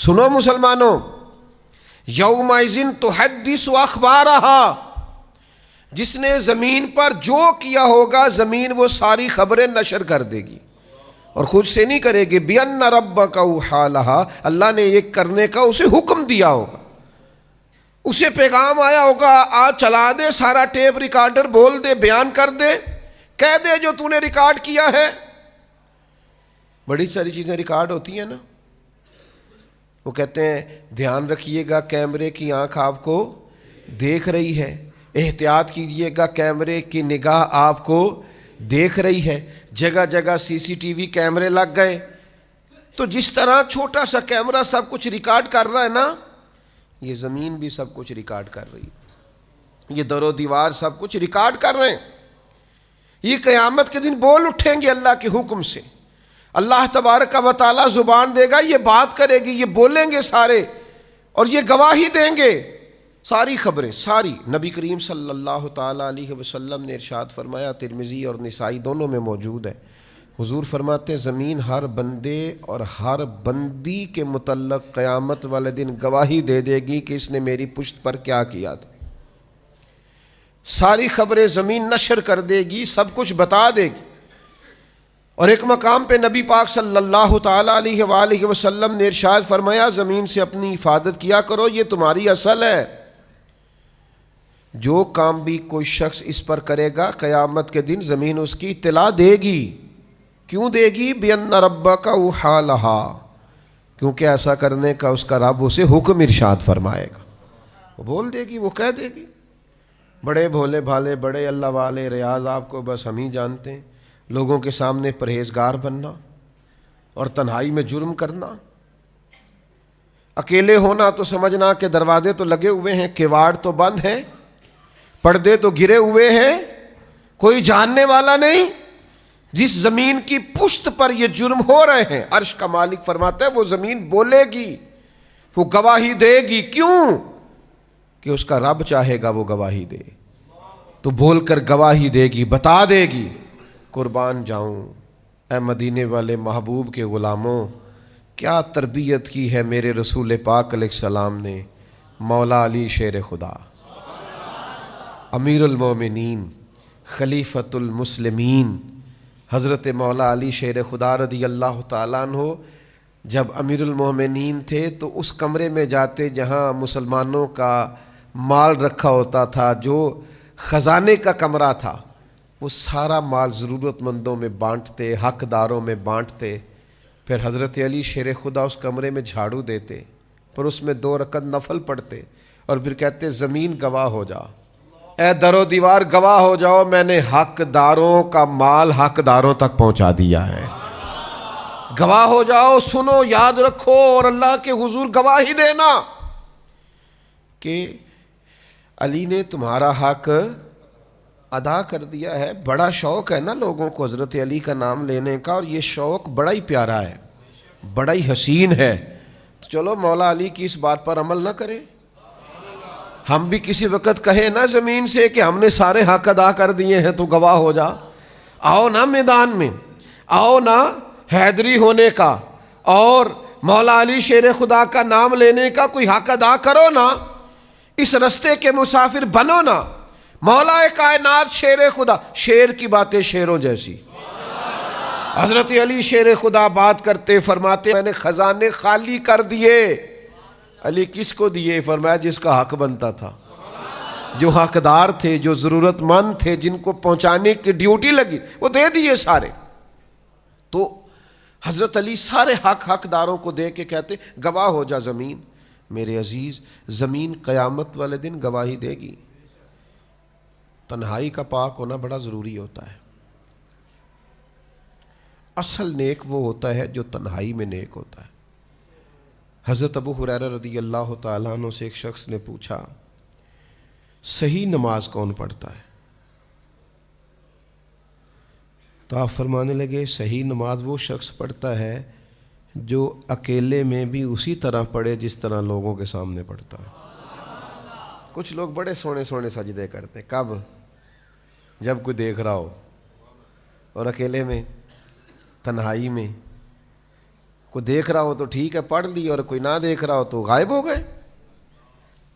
سنو مسلمانوں، یومئذ تحدث اخبارہا، جس نے زمین پر جو کیا ہوگا زمین وہ ساری خبریں نشر کر دے گی، اور خود سے نہیں کرے گی۔ بِأَنَّ رَبَّكَ أَوْحَىٰ لَهَا، اللہ نے یہ کرنے کا اسے حکم دیا ہوگا، اسے پیغام آیا ہوگا، آج چلا دے سارا ٹیپ ریکارڈر، بول دے، بیان کر دے، کہہ دے جو تو نے ریکارڈ کیا ہے۔ بڑی ساری چیزیں ریکارڈ ہوتی ہیں نا، وہ کہتے ہیں دھیان رکھیے گا کیمرے کی آنکھ آپ کو دیکھ رہی ہے، احتیاط کیجئے گا کیمرے کی نگاہ آپ کو دیکھ رہی ہے، جگہ جگہ سی سی ٹی وی کیمرے لگ گئے۔ تو جس طرح چھوٹا سا کیمرہ سب کچھ ریکارڈ کر رہا ہے نا، یہ زمین بھی سب کچھ ریکارڈ کر رہی ہے، یہ در و دیوار سب کچھ ریکارڈ کر رہے ہیں۔ یہ قیامت کے دن بول اٹھیں گے اللہ کے حکم سے، اللہ تبارک و تعالیٰ زبان دے گا، یہ بات کرے گی، یہ بولیں گے سارے، اور یہ گواہی دیں گے، ساری خبریں ساری۔ نبی کریم صلی اللہ تعالیٰ علیہ وسلم نے ارشاد فرمایا، ترمذی اور نسائی دونوں میں موجود ہے، حضور فرماتے ہیں زمین ہر بندے اور ہر بندی کے متعلق قیامت والے دن گواہی دے دے گی کہ اس نے میری پشت پر کیا کیا تھا۔ ساری خبریں زمین نشر کر دے گی، سب کچھ بتا دے گی۔ اور ایک مقام پہ نبی پاک صلی اللہ تعالیٰ علیہ وآلہ وسلم نے ارشاد فرمایا، زمین سے اپنی حفاظت کیا کرو، یہ تمہاری اصل ہے۔ جو کام بھی کوئی شخص اس پر کرے گا قیامت کے دن زمین اس کی اطلاع دے گی۔ کیوں دے گی؟ بِأَنَّ رَبَّكَ أَوْحَىٰ لَهَا، کیونکہ ایسا کرنے کا اس کا رب اسے حکم ارشاد فرمائے گا، وہ بول دے گی، وہ کہہ دے گی۔ بڑے بھولے بھالے، بڑے اللہ والے ریاض آپ کو بس ہم ہی جانتے ہیں، لوگوں کے سامنے پرہیزگار بننا اور تنہائی میں جرم کرنا، اکیلے ہونا تو سمجھنا کہ دروازے تو لگے ہوئے ہیں، کیواڑ تو بند ہیں، پردے تو گرے ہوئے ہیں، کوئی جاننے والا نہیں۔ جس زمین کی پشت پر یہ جرم ہو رہے ہیں، عرش کا مالک فرماتا ہے وہ زمین بولے گی، وہ گواہی دے گی۔ کیوں؟ کہ اس کا رب چاہے گا وہ گواہی دے، تو بول کر گواہی دے گی، بتا دے گی۔ قربان جاؤں اے مدینے والے محبوب کے غلاموں، کیا تربیت کی ہے میرے رسول پاک علیہ السلام نے۔ مولا علی شیر خدا، امیر المومنین، خلیفۃ المسلمین، حضرت مولا علی شیر خدا رضی اللہ تعالیٰ عنہ جب امیر المومنین تھے تو اس کمرے میں جاتے جہاں مسلمانوں کا مال رکھا ہوتا تھا، جو خزانے کا کمرہ تھا، وہ سارا مال ضرورت مندوں میں بانٹتے، حق داروں میں بانٹتے۔ پھر حضرت علی شیر خدا اس کمرے میں جھاڑو دیتے، پھر اس میں 2 رکعت نفل پڑھتے، اور پھر کہتے زمین گواہ ہو جا، اے در و دیوار گواہ ہو جاؤ، میں نے حق داروں کا مال حق داروں تک پہنچا دیا ہے۔ گواہ ہو جاؤ، سنو، یاد رکھو، اور اللہ کے حضور گواہی دینا کہ علی نے تمہارا حق ادا کر دیا ہے۔ بڑا شوق ہے نا لوگوں کو حضرت علی کا نام لینے کا، اور یہ شوق بڑا ہی پیارا ہے، بڑا ہی حسین ہے۔ تو چلو مولا علی کی اس بات پر عمل نہ کریں، ہم بھی کسی وقت کہیں نا زمین سے کہ ہم نے سارے حق ادا کر دیے ہیں، تو گواہ ہو جا۔ آؤ نا میدان میں، آؤ نا حیدری ہونے کا اور مولا علی شیر خدا کا نام لینے کا کوئی حق ادا کرو نا، اس رستے کے مسافر بنو نا۔ مولا کائنات شیر خدا، شیر کی باتیں شیروں جیسی۔ حضرت علی شیر خدا بات کرتے فرماتے میں نے خزانے خالی کر دیے۔ علی کس کو دیے؟ فرمایا جس کا حق بنتا تھا، جو حقدار تھے، جو ضرورت مند تھے، جن کو پہنچانے کی ڈیوٹی لگی، وہ دے دیے سارے۔ تو حضرت علی سارے حقداروں کو دے کے کہتے گواہ ہو جا زمین۔ میرے عزیز، زمین قیامت والے دن گواہی دے گی۔ تنہائی کا پاک ہونا بڑا ضروری ہوتا ہے۔ اصل نیک وہ ہوتا ہے جو تنہائی میں نیک ہوتا ہے۔ حضرت ابو ہریرہ رضی اللہ تعالیٰ عنہ سے ایک شخص نے پوچھا صحیح نماز کون پڑھتا ہے؟ تو آپ فرمانے لگے صحیح نماز وہ شخص پڑھتا ہے جو اکیلے میں بھی اسی طرح پڑھے جس طرح لوگوں کے سامنے پڑھتا ہے۔ کچھ لوگ بڑے سونے سونے سجدے کرتے ہیں، کب؟ جب کوئی دیکھ رہا ہو، اور اکیلے میں، تنہائی میں کوئی دیکھ رہا ہو تو ٹھیک ہے پڑھ لی، اور کوئی نہ دیکھ رہا ہو تو غائب ہو گئے۔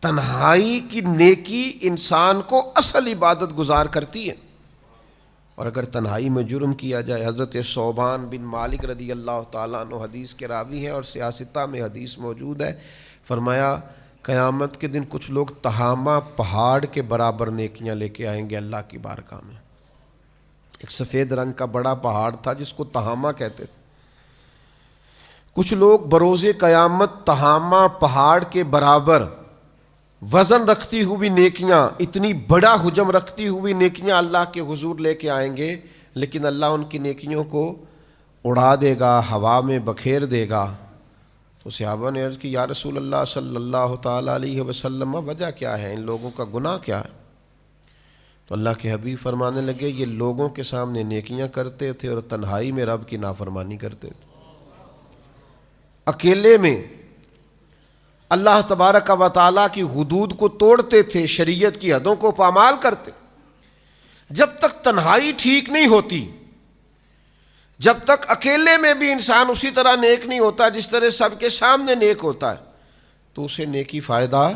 تنہائی کی نیکی انسان کو اصل عبادت گزار کرتی ہے، اور اگر تنہائی میں جرم کیا جائے، حضرت ثوبان بن مالک رضی اللہ تعالیٰ عنہ حدیث کے راوی ہیں اور سیاستہ میں حدیث موجود ہے، فرمایا قیامت کے دن کچھ لوگ تہامہ پہاڑ کے برابر نیکیاں لے کے آئیں گے اللہ کی بارگاہ میں۔ ایک سفید رنگ کا بڑا پہاڑ تھا جس کو تہامہ کہتے تھے۔ کچھ لوگ بروز قیامت تہامہ پہاڑ کے برابر وزن رکھتی ہوئی نیکیاں، اتنی بڑا حجم رکھتی ہوئی نیکیاں اللہ کے حضور لے کے آئیں گے، لیکن اللہ ان کی نیکیوں کو اڑا دے گا، ہوا میں بکھیر دے گا۔ تو صحابہ نے عرض کی یا رسول اللہ صلی اللہ تعالیٰ علیہ وسلم وجہ کیا ہے، ان لوگوں کا گناہ کیا ہے؟ تو اللہ کے حبیب فرمانے لگے یہ لوگوں کے سامنے نیکیاں کرتے تھے اور تنہائی میں رب کی نافرمانی کرتے تھے۔ اکیلے میں اللہ تبارک و تعالیٰ کی حدود کو توڑتے تھے، شریعت کی حدوں کو پامال کرتے۔ جب تک تنہائی ٹھیک نہیں ہوتی، جب تک اکیلے میں بھی انسان اسی طرح نیک نہیں ہوتا جس طرح سب کے سامنے نیک ہوتا ہے، تو اسے نیکی فائدہ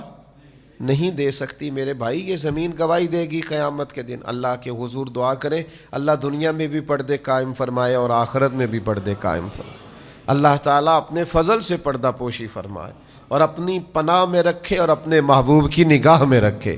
نہیں دے سکتی۔ میرے بھائی یہ زمین گواہی دے گی قیامت کے دن۔ اللہ کے حضور دعا کریں اللہ دنیا میں بھی پردے قائم فرمائے اور آخرت میں بھی پردے قائم فرمائے۔ اللہ تعالیٰ اپنے فضل سے پردہ پوشی فرمائے اور اپنی پناہ میں رکھے اور اپنے محبوب کی نگاہ میں رکھے۔